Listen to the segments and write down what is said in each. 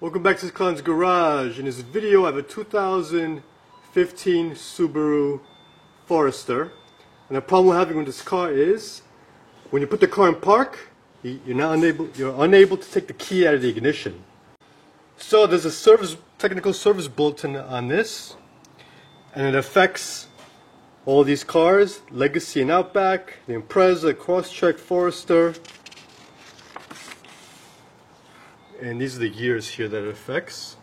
Welcome back to Clown's Garage. In this video I have a 2015 Subaru Forester. And the problem we're having with this car is when you put the car in park, you're unable to take the key out of the ignition. So there's a technical service bulletin on this, and it affects all these cars: Legacy and Outback, the Impreza, Crosstrek, Forester. And these are the years here that it affects.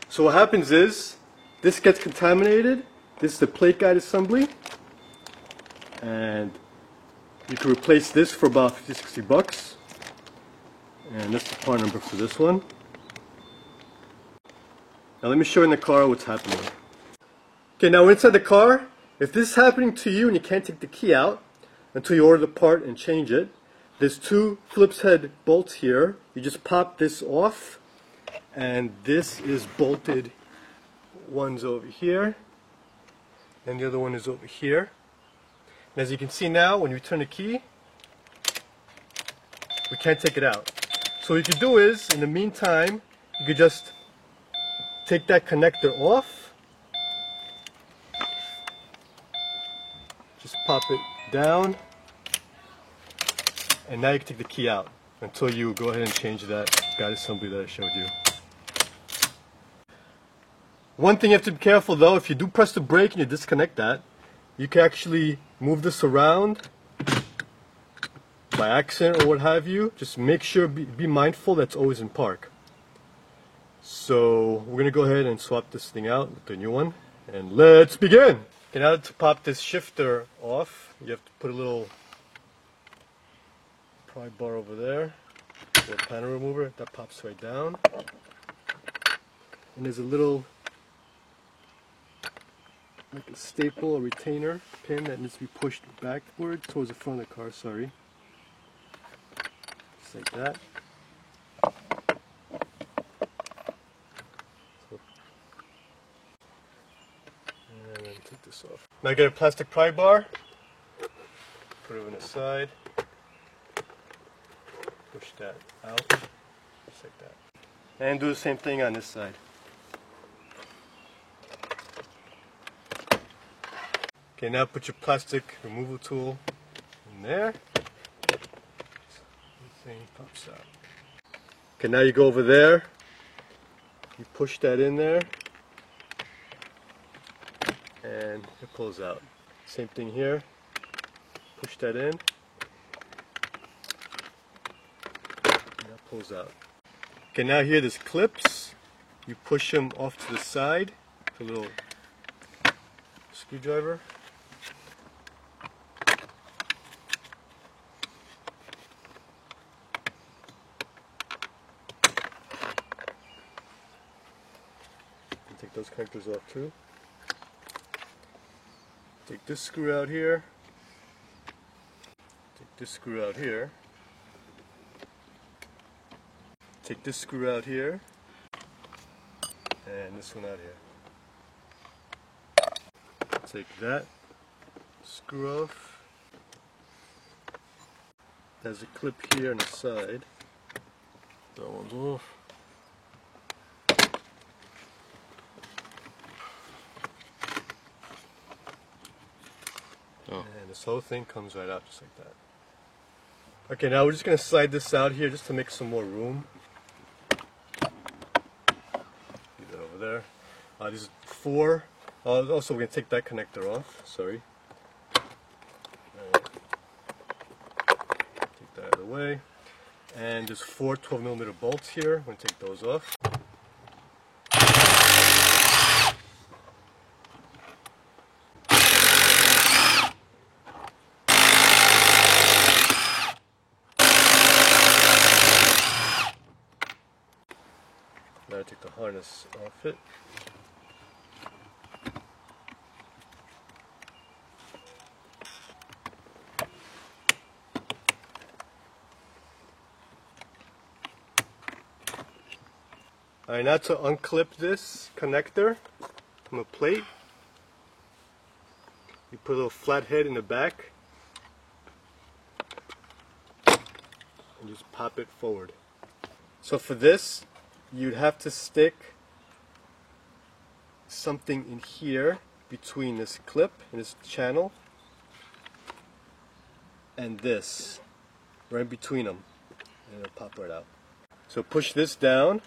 So what happens is, this gets contaminated. This is the plate guide assembly. And you can replace this for about 50-60 bucks. And that's the part number for this one. Now let me show you in the car what's happening. Okay, now inside the car, if this is happening to you and you can't take the key out until you order the part and change it, there's two Phillips head bolts here. You just pop this off, and this is bolted. One's over here, and the other one is over here. And as you can see now, when you turn the key, we can't take it out. So what you can do is, in the meantime, you could just take that connector off. Just pop it down. And now you can take the key out until you go ahead and change that guide assembly that I showed you. One thing you have to be careful though, if you do press the brake and you disconnect that, you can actually move this around by accident or what have you. Just make sure, be mindful that's always in park. So we're going to go ahead and swap this thing out with the new one, and let's begin! Okay, now to pop this shifter off, you have to put a little pry bar over there, a little panel remover, that pops right down. And there's a little, like a staple, a retainer pin that needs to be pushed backward towards the front of the car, sorry. Just like that. And then take this off. Now get a plastic pry bar, put it on the side. Push that out, just like that. And do the same thing on this side. Okay, now put your plastic removal tool in there. The thing pops out. Okay, now you go over there. You push that in there. And it pulls out. Same thing here. Push that in. Pulls out. Okay, now here there's clips. You push them off to the side with a little screwdriver. And take those connectors off too. Take this screw out here. Take this screw out here. Take this screw out here, and this one out here. Take that screw off. There's a clip here on the side. That one's off. Oh. And this whole thing comes right out just like that. Okay, now we're just going to slide this out here just to make some more room. There. These 4. Also, we're going to take that connector off. Sorry. Take that out of the way. And there's 4 12mm bolts here. I'm going to take those off. Now I take the harness off it. Alright, now to unclip this connector from a plate, you put a little flat head in the back and just pop it forward. So for this, you'd have to stick something in here between this clip and this channel and this, right between them, and it'll pop right out. So push this down,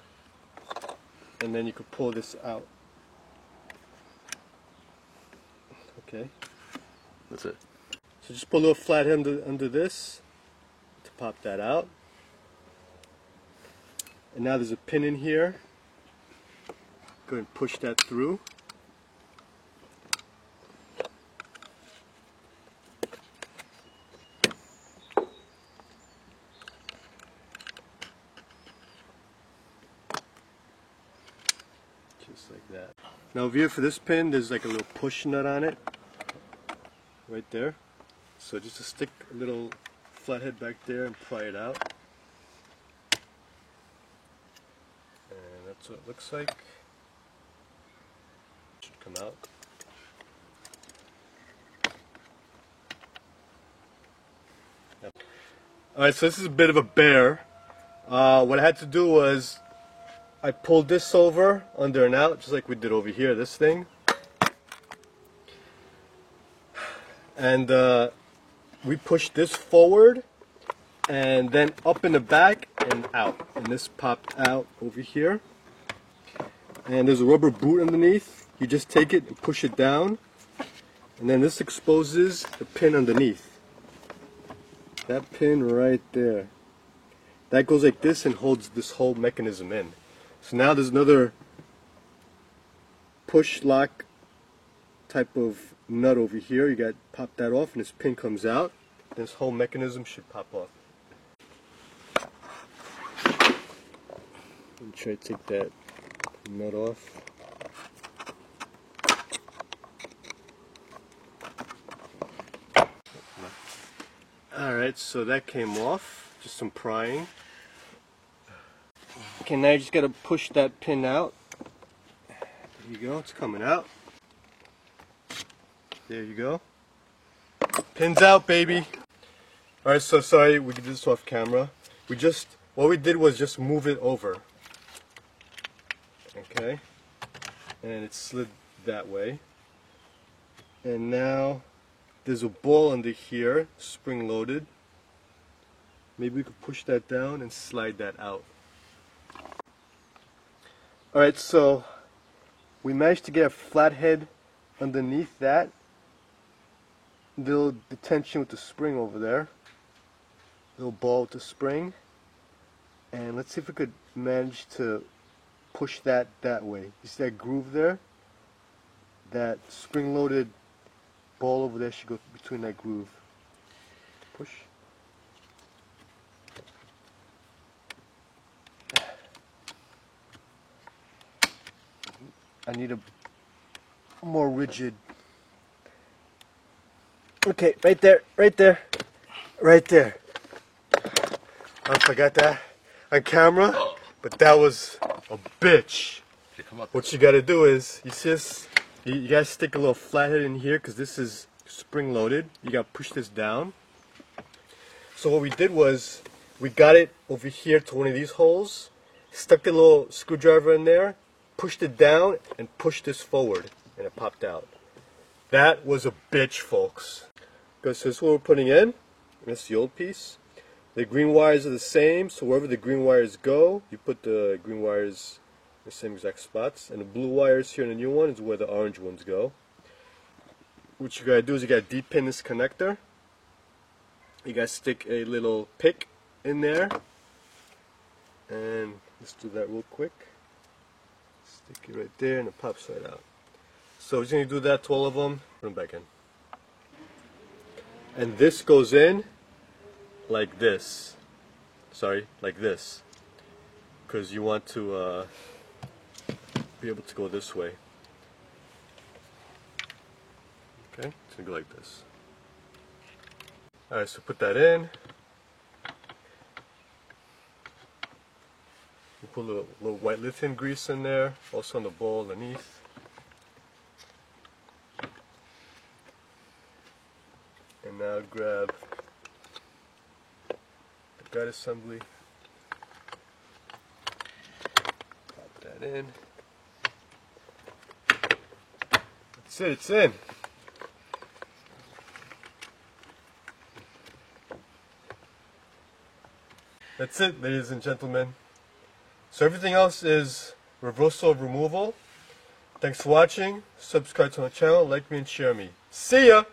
and then you can pull this out. Okay. That's it. So just put a little flathead under this to pop that out. And now there's a pin in here. Go ahead and push that through. Just like that. Now over here for this pin, there's like a little push nut on it. Right there. So just to stick a little flathead back there and pry it out. And that's what it looks like. Should come out. Yep. Alright, so this is a bit of a bear. What I had to do was I pulled this over under and out, just like we did over here, this thing. And we pushed this forward and then up in the back and out. And this popped out over here. And there's a rubber boot underneath. You just take it and push it down. And then this exposes the pin underneath. That pin right there. That goes like this and holds this whole mechanism in. So now there's another push lock type of nut over here. You got pop that off and this pin comes out. This whole mechanism should pop off. And try to take that nut off. Alright, so that came off. Just some prying. Okay, now you just gotta push that pin out. There you go, it's coming out. There you go. Pin's out, baby. Alright, so sorry we did this off camera. What we did was just move it over. Okay? And it slid that way. And now there's a ball under here, spring loaded. Maybe we could push that down and slide that out. Alright, so we managed to get a flathead underneath that. Little detention with the spring over there. Little ball with the spring. And let's see if we could manage to push that way. You see that groove there? That spring-loaded ball over there should go between that groove. Push. I need a more rigid. Okay, right there, right there, right there. I forgot that on camera, but that was a bitch. What you gotta do is, you see this, you gotta stick a little flathead in here because this is spring loaded. You gotta push this down. So what we did was, we got it over here to one of these holes, stuck the little screwdriver in there, pushed it down, and pushed this forward, and it popped out. That was a bitch, folks. Because this is what we're putting in. That's the old piece. The green wires are the same, so wherever the green wires go, you put the green wires in the same exact spots. And the blue wires here in the new one is where the orange ones go. What you gotta do is you gotta de-pin this connector. You gotta stick a little pick in there. And let's do that real quick. Stick it right there and it pops right out. So we're just gonna do that to all of them. Put them back in. And this goes in like this. Sorry, like this. Because you want to be able to go this way. Okay, it's gonna go like this. Alright, so put that in. You put a little white lithium grease in there, also on the bowl underneath. And now grab the guide assembly. that in. That's it, it's in. That's it, ladies and gentlemen. So everything else is reversal removal. Thanks for watching. Subscribe to my channel, like me, and share me. See ya!